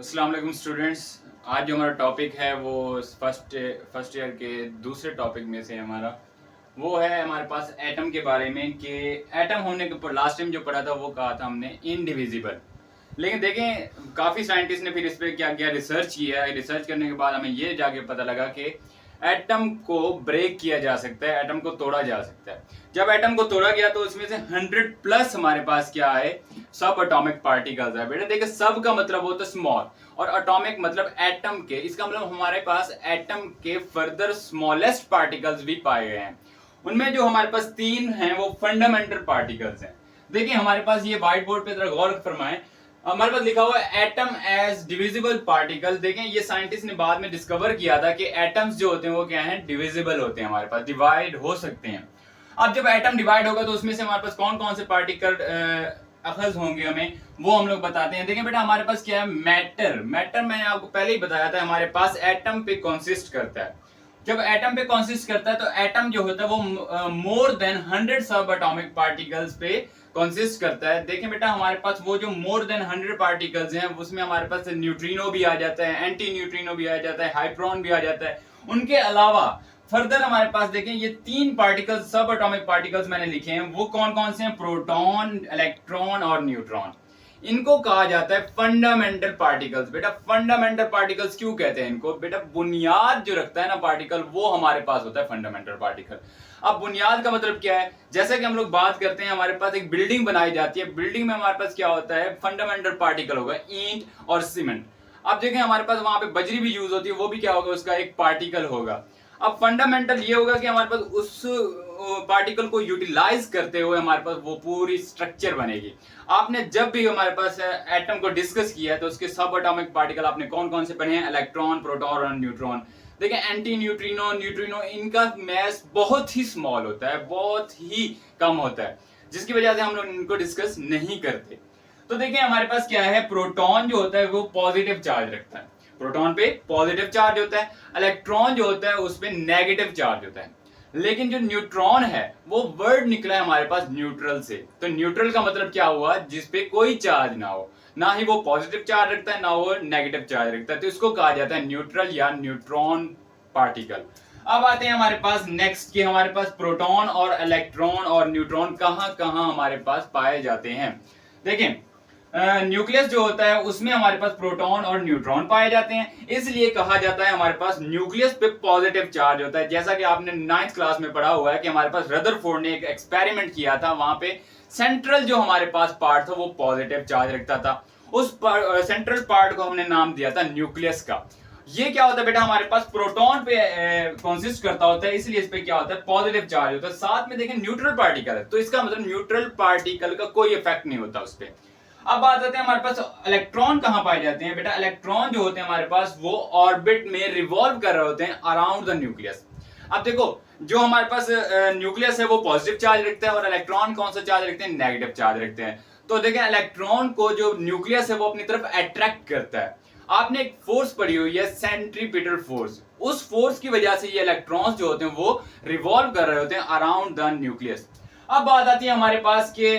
अस्सलाम वालेकुम स्टूडेंट्स। आज जो हमारा टॉपिक है वो फर्स्ट ईयर के दूसरे टॉपिक में से हमारा वो है हमारे पास एटम के बारे में कि एटम होने के ऊपर लास्ट टाइम जो पढ़ा था वो कहा था हमने इनडिविजिबल। लेकिन देखें काफ़ी साइंटिस्ट ने फिर इस पर क्या किया, रिसर्च किया है। रिसर्च करने के बाद हमें ये जाके पता लगा कि एटम को ब्रेक किया जा सकता है, एटम को तोड़ा जा सकता है। जब एटम को तोड़ा गया तो उसमें से 100+ हमारे पास क्या है, सब एटॉमिक पार्टिकल्स है। बेटा देखिए, सब का मतलब होता है स्मॉल और एटॉमिक मतलब एटम के। इसका मतलब हमारे पास एटम के फर्दर स्मॉलेस्ट पार्टिकल्स भी पाए गए हैं। उनमें जो हमारे पास 3 हैं वो फंडामेंटल पार्टिकल्स हैं। देखिए हमारे पास ये व्हाइट बोर्ड पे जरा गौर फरमाएं, हमारे पास लिखा हुआ है एटम एज डिविजिबल पार्टिकल। देखें ये साइंटिस्ट ने बाद में डिस्कवर किया था कि एटम्स जो होते हैं वो क्या हैं, डिविजिबल होते हैं, हमारे पास डिवाइड हो सकते हैं। अब जब एटम डिवाइड होगा तो उसमें से हमारे पास कौन कौन से पार्टिकल अखज होंगे हमें वो हम लोग बताते हैं। देखिए बेटा हमारे पास क्या है, मैटर मैंने आपको पहले ही बताया था हमारे पास एटम पे कंसिस्ट करता है। जब एटम पे कंसिस्ट करता है तो एटम जो होता है वो मोर देन 100 सब एटॉमिक पार्टिकल्स पे कंसिस्ट करता है। देखें बेटा हमारे पास वो जो मोर देन 100 पार्टिकल्स हैं उसमें हमारे पास न्यूट्रिनो भी आ जाता है, एंटी न्यूट्रिनो भी आ जाता है, हाइड्रोन भी आ जाता है। उनके अलावा फर्दर हमारे पास देखें ये 3 पार्टिकल्स सब एटॉमिक पार्टिकल्स मैंने लिखे हैं, वो कौन कौन से हैं, प्रोटॉन, इलेक्ट्रॉन और न्यूट्रॉन। इनको कहा जाता है फंडामेंटल पार्टिकल्स। बेटा फंडामेंटल पार्टिकल्स क्यों कहते हैं इनको, बेटा बुनियाद जो रखता है ना पार्टिकल वो हमारे पास होता है फंडामेंटल पार्टिकल। अब बुनियाद का मतलब क्या है, जैसा कि हम लोग बात करते हैं हमारे पास एक बिल्डिंग बनाई जाती है, बिल्डिंग में हमारे पास क्या होता है, फंडामेंटल पार्टिकल होगा, ईंट और सीमेंट। अब देखें हमारे पास वहां पे बजरी भी यूज होती है, वो भी क्या होगा, उसका एक पार्टिकल होगा। अब फंडामेंटल ये होगा कि हमारे पास उस पार्टिकल को यूटिलाइज करते हुए हमारे पास वो पूरी स्ट्रक्चर बनेगी। आपने जब भी हमारे पास एटम को डिस्कस किया है तो उसके सब एटॉमिक पार्टिकल आपने कौन कौन से पढ़े हैं, इलेक्ट्रॉन, प्रोटॉन और न्यूट्रॉन। देखिए एंटी न्यूट्रिनो, न्यूट्रिनो, इनका मैस बहुत ही स्मॉल होता है, बहुत ही कम होता है, जिसकी वजह से हम लोग इनको डिस्कस नहीं करते। तो देखिए हमारे पास क्या है, प्रोटॉन जो होता है वो पॉजिटिव चार्ज रखता है, प्रोटॉन पे पॉजिटिव चार्ज होता है। इलेक्ट्रॉन जो होता है उस पे नेगेटिव चार्ज होता है। लेकिन जो न्यूट्रॉन है वो वर्ड निकला है हमारे पास न्यूट्रल से। तो न्यूट्रल का मतलब क्या हुआ, जिसपे कोई चार्ज ना हो, ना ही वो पॉजिटिव चार्ज रखता है ना वो नेगेटिव चार्ज रखता है, तो इसको कहा जाता है न्यूट्रल या न्यूट्रॉन पार्टिकल। अब आते हैं हमारे पास नेक्स्ट कि हमारे पास प्रोटॉन और इलेक्ट्रॉन और न्यूट्रॉन कहां कहां हमारे पास पाए जाते हैं। देखें न्यूक्लियस जो होता है उसमें हमारे पास प्रोटॉन और न्यूट्रॉन पाए जाते हैं, इसलिए कहा जाता है हमारे पास न्यूक्लियस पे पॉजिटिव चार्ज होता है। जैसा कि आपने 9th क्लास में पढ़ा हुआ है कि हमारे पास रदरफोर्ड ने एक एक्सपेरिमेंट किया था, वहां पे सेंट्रल जो हमारे पास पार्ट था वो पॉजिटिव चार्ज रखता था। उस सेंट्रल पार्ट को हमने नाम दिया था न्यूक्लियस का। ये क्या होता है बेटा, हमारे पास प्रोटॉन पे कंसिस्ट करता होता है, इसलिए इस पे क्या होता है, पॉजिटिव चार्ज होता है। साथ में देखें न्यूट्रल पार्टिकल है, तो इसका मतलब न्यूट्रल पार्टिकल का कोई इफेक्ट नहीं होता उस पर। अब बात आते हैं हमारे पास इलेक्ट्रॉन कहां पाए जाते हैं। बेटा इलेक्ट्रॉन जो होते हैं हमारे पास वो ऑर्बिट में रिवॉल्व कर रहे होते हैं अराउंड द न्यूक्लियस। अब देखो जो हमारे पास न्यूक्लियस है वो पॉजिटिव चार्ज रखता है और इलेक्ट्रॉन कौन सा चार्ज रखते हैं, नेगेटिव चार्ज रखते हैं। तो देखें इलेक्ट्रॉन को जो न्यूक्लियस है वो अपनी तरफ अट्रैक्ट करता है। आपने एक फोर्स पढ़ी हुई है, सेंट्रीपिटल फोर्स, उस फोर्स की वजह से ये इलेक्ट्रॉन्स जो होते हैं वो रिवॉल्व कर रहे होते हैं अराउंड द न्यूक्लियस। अब बात आती है हमारे पास कि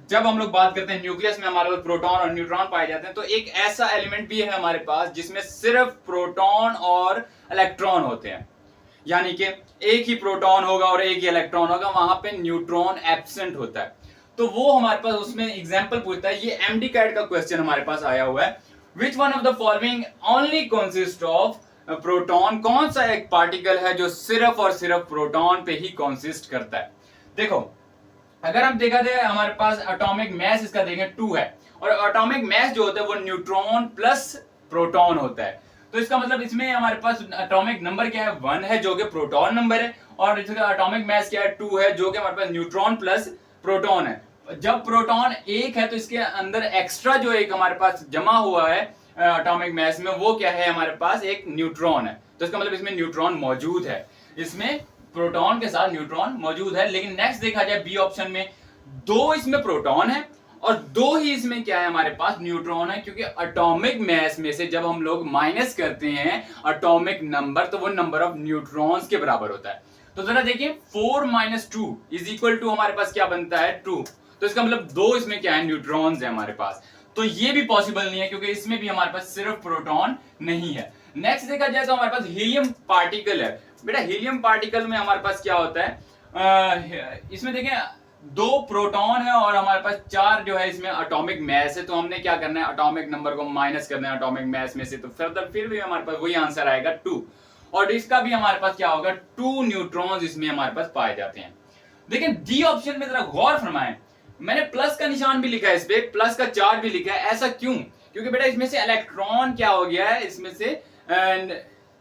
जब हम लोग बात करते हैं न्यूक्लियस में हमारे पास प्रोटॉन और न्यूट्रॉन पाए जाते हैं, तो एक ऐसा एलिमेंट भी है हमारे पास जिसमें सिर्फ प्रोटॉन और इलेक्ट्रॉन होते हैं, यानी कि एक ही प्रोटॉन होगा और एक ही इलेक्ट्रॉन होगा, वहां पे न्यूट्रॉन एब्सेंट होता है। तो वो हमारे पास उसमें एग्जाम्पल पूछता है, ये एमडी कैट का क्वेश्चन हमारे पास आया हुआ है, which one of the following only consist of proton. कौन सा एक पार्टिकल है जो सिर्फ और सिर्फ प्रोटॉन पे ही कंसिस्ट करता है। देखो अगर हम देखा जाए हमारे पास एटॉमिक मैस इसका देखें 2 है, और एटॉमिक मैस जो होता है वो न्यूट्रॉन प्लस प्रोटॉन होता है। तो इसका मतलब इसमें हमारे पास एटॉमिक नंबर क्या है, 1 है जो कि प्रोटॉन नंबर है, और इसका एटॉमिक मैस क्या है, 2 है जो कि हमारे पास न्यूट्रॉन प्लस प्रोटॉन है। जब प्रोटॉन 1 है तो इसके अंदर एक्स्ट्रा जो एक हमारे पास जमा हुआ है एटॉमिक मैस में वो क्या है, हमारे पास एक न्यूट्रॉन है। तो इसका मतलब इसमें न्यूट्रॉन मौजूद है, इसमें प्रोटॉन के साथ न्यूट्रॉन मौजूद है। लेकिन नेक्स्ट देखा जाए बी ऑप्शन में 2 इसमें प्रोटॉन है और 2 ही इसमें क्या है, हमारे पास न्यूट्रॉन है, क्योंकि एटॉमिक मैस में से जब हम लोग माइनस करते हैं एटॉमिक नंबर तो वो नंबर ऑफ न्यूट्रॉन्स के बराबर होता है। तो जरा देखिए 4 - 2 इज इक्वल टू हमारे पास क्या बनता है, 2। तो इसका मतलब 2 इसमें क्या है, न्यूट्रॉन्स है हमारे पास। तो ये भी पॉसिबल नहीं है क्योंकि इसमें भी हमारे पास सिर्फ प्रोटॉन नहीं है। नेक्स्ट देखा जाए तो हमारे पास हीलियम पार्टिकल है। बेटा हीलियम पार्टिकल में हमारे पास क्या होता है, इसमें देखें 2 प्रोटॉन है और हमारे पास 4 जो है इसमें एटॉमिक मास है। तो हमने क्या करना है, एटॉमिक नंबर को माइनस करना है एटॉमिक मास में से, तो फिर भी हमारे पास वही आंसर आएगा 2। और इसका भी हमारे पास क्या होगा, 2 न्यूट्रॉन्स इसमें हमारे पास पाए जाते हैं। देखिए डी ऑप्शन में जरा गौर फरमाएं, मैंने प्लस का निशान भी लिखा है, इस पे प्लस का चार्ज भी लिखा है। ऐसा क्यों? क्योंकि बेटा इसमें से इलेक्ट्रॉन क्या हो गया है, इसमें से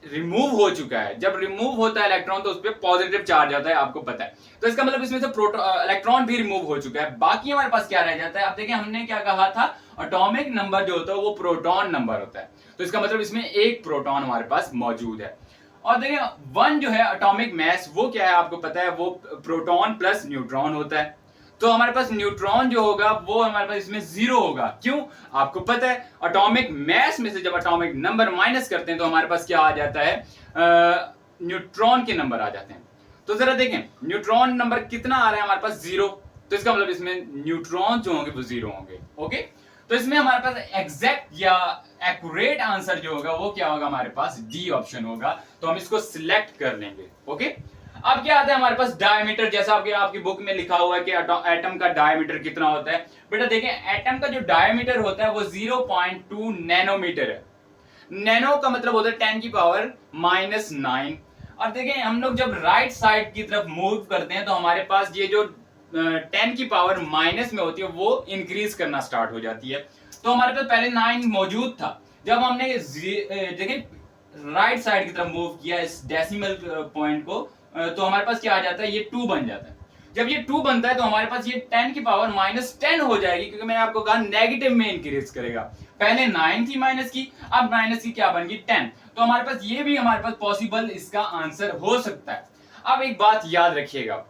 रिमूव हो चुका है। जब रिमूव होता है इलेक्ट्रॉन तो उस पर पॉजिटिव चार्ज आता है, आपको पता है। तो इसका मतलब इसमें से इलेक्ट्रॉन भी रिमूव हो चुका है। बाकी हमारे पास क्या रह जाता है, अब देखिए हमने क्या कहा था, एटॉमिक नंबर जो होता है वो प्रोटॉन नंबर होता है। तो इसका मतलब इसमें एक प्रोटॉन हमारे पास मौजूद है। और देखिए 1 जो है एटॉमिक मास, वो क्या है आपको पता है, वो प्रोटॉन प्लस न्यूट्रॉन होता है। तो हमारे पास न्यूट्रॉन जो होगा वो हमारे पास इसमें 0 होगा। क्यों? आपको पता है एटॉमिक मास में से जब एटॉमिक नंबर माइनस करते हैं तो हमारे पास क्या आ जाता है, न्यूट्रॉन के नंबर आ जाते हैं। तो जरा देखें न्यूट्रॉन नंबर कितना आ रहा है हमारे पास, 0। तो इसका मतलब इसमें न्यूट्रॉन जो होंगे वो 0 होंगे। ओके, तो इसमें हमारे पास एग्जैक्ट या एक्यूरेट आंसर जो होगा वो क्या होगा, हमारे पास डी ऑप्शन होगा। तो हम इसको सिलेक्ट कर लेंगे। ओके, अब क्या आता है हमारे पास डायमीटर, जैसा आपकी बुक में लिखा हुआ है कि एटम का डायमीटर कितना होता है। बेटा देखें एटम का जो डायमीटर होता है वो 0.2 नैनोमीटर है। नैनो का मतलब होता है 10 की पावर -9। और देखें हम लोग जब राइट साइड की तरफ मूव करते हैं तो हमारे पास ये जो 10 की पावर माइनस में होती है वो इंक्रीज करना स्टार्ट हो जाती है। तो हमारे पास पहले 9 मौजूद था, जब हमने देखें राइट साइड की तरफ मूव किया इस डेसिमल पॉइंट को, तो हमारे पास क्या आ जाता है, ये 2 बन जाता है। जब ये 2 बनता है तो हमारे पास ये 10 की पावर -10 हो जाएगी, क्योंकि मैंने आपको कहा नेगेटिव में इंक्रीज करेगा। पहले 9 थी माइनस की, अब माइनस की क्या बन गई 10। तो हमारे पास ये भी हमारे पास पॉसिबल इसका आंसर हो सकता है। अब एक बात याद रखिएगा,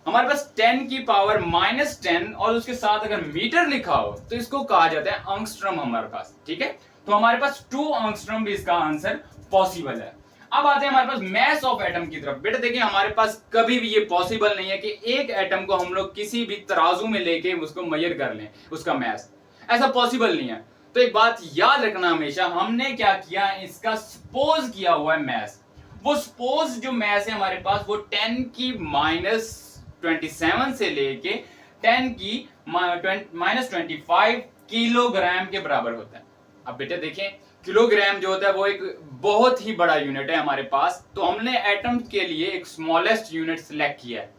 हमारे पास 10 की पावर -10 और उसके साथ अगर मीटर लिखा हो तो इसको कहा जाता है एंगस्ट्रॉम हमारे पास। ठीक है, तो हमारे पास 2 एंगस्ट्रॉम भी इसका आंसर पॉसिबल है। अब आते हैं हमारे पास मैस ऑफ एटम की तरफ। बेटा देखिए हमारे पास कभी भी ये पॉसिबल नहीं है कि एक एटम को हम लोग किसी भी तराजू में लेके उसको मेजर कर लें उसका मैस, ऐसा पॉसिबल नहीं है। तो एक बात याद रखना हमेशा, हमने क्या किया, इसका सपोज किया हुआ है मैस। वो सपोज जो मैस है हमारे पास वो 10 की -27 से लेके 10 की -25 किलोग्राम के बराबर होता है। अब बेटा देखें किलोग्राम जो होता है वो एक बहुत ही बड़ा यूनिट है हमारे पास। तो हमने एटम के लिए एक स्मॉलेस्ट यूनिट सिलेक्ट किया है।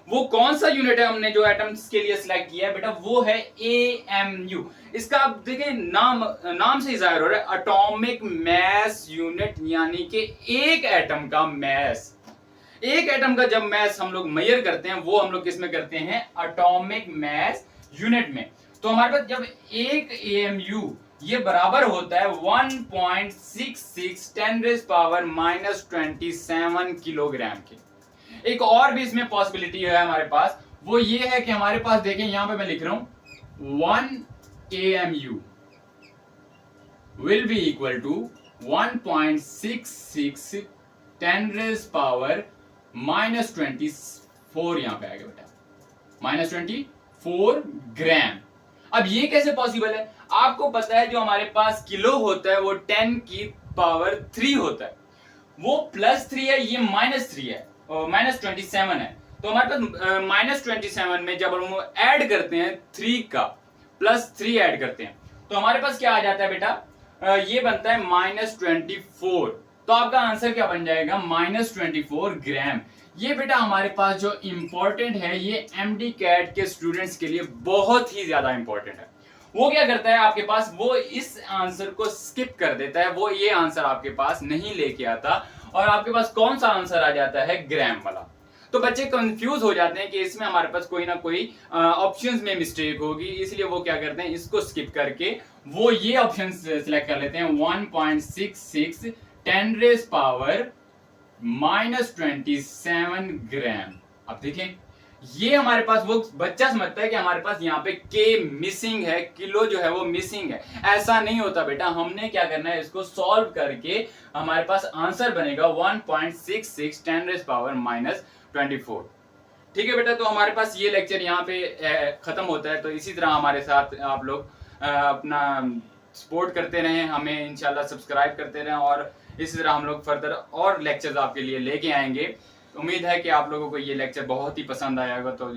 वो कौन सा यूनिट है हमने जो एटम्स के लिए सिलेक्ट किया है बेटा, वो है AMU। इसका आप देखिए नाम से ही जाहिर हो रहा है, एटॉमिक मास यूनिट, यानी कि एक एटम का मास। एक एटम का जब मास हम लोग मेजर करते हैं वो हम लोग किस में करते हैं, एटॉमिक मास यूनिट में। तो हमारे पास जब एक AMU ये बराबर होता है 1.66 10⁻⁻27 किलोग्राम के। एक और भी इसमें पॉसिबिलिटी है हमारे पास, वो ये है कि हमारे पास देखें यहां पे मैं लिख रहा हूं 1 AMU will be equal to 1.66 10⁻⁻24 यहां पे आएगा बेटा, -24 ग्राम। अब ये कैसे पॉसिबल है? आपको पता है जो हमारे पास किलो होता है वो 10 की पावर 3 होता है, वो +3 है, ये -3 है और -27 है। तो हमारे पास -27 में जब हम ऐड करते हैं 3 का +3 ऐड करते हैं तो हमारे पास क्या आ जाता है बेटा, ये बनता है -24। तो आपका आंसर क्या बन जाएगा, -24 ग्राम। ये बेटा हमारे पास जो इंपॉर्टेंट है ये MD कैट के स्टूडेंट्स के लिए बहुत ही ज्यादा इंपॉर्टेंट है। वो क्या करता है आपके पास, वो इस आंसर को स्किप कर देता है, वो ये आंसर आपके पास नहीं लेके आता और आपके पास कौन सा आंसर आ जाता है, ग्राम वाला। तो बच्चे कंफ्यूज हो जाते हैं कि इसमें हमारे पास कोई ना कोई ऑप्शंस में मिस्टेक होगी, इसलिए वो क्या करते हैं इसको स्किप करके वो ये ऑप्शन सिलेक्ट कर लेते हैं 1.66 10⁻⁻27 ग्राम। अब देखें ये हमारे पास वो बच्चा समझता है कि हमारे पास यहाँ पे के मिसिंग है, किलो जो है वो मिसिंग है। ऐसा नहीं होता बेटा, हमने क्या करना है इसको सॉल्व करके हमारे पास आंसर बनेगा 1.66 10⁻⁻24। ठीक है बेटा, तो हमारे पास ये लेक्चर यहाँ पे खत्म होता है। तो इसी तरह हमारे साथ आप लोग अपना सपोर्ट करते रहें, हमें इंशाल्लाह सब्सक्राइब करते रहें और इसी तरह हम लोग फर्दर और लेक्चर्स आपके लिए लेके आएंगे। उम्मीद है कि आप लोगों को ये लेक्चर बहुत ही पसंद आया होगा। तो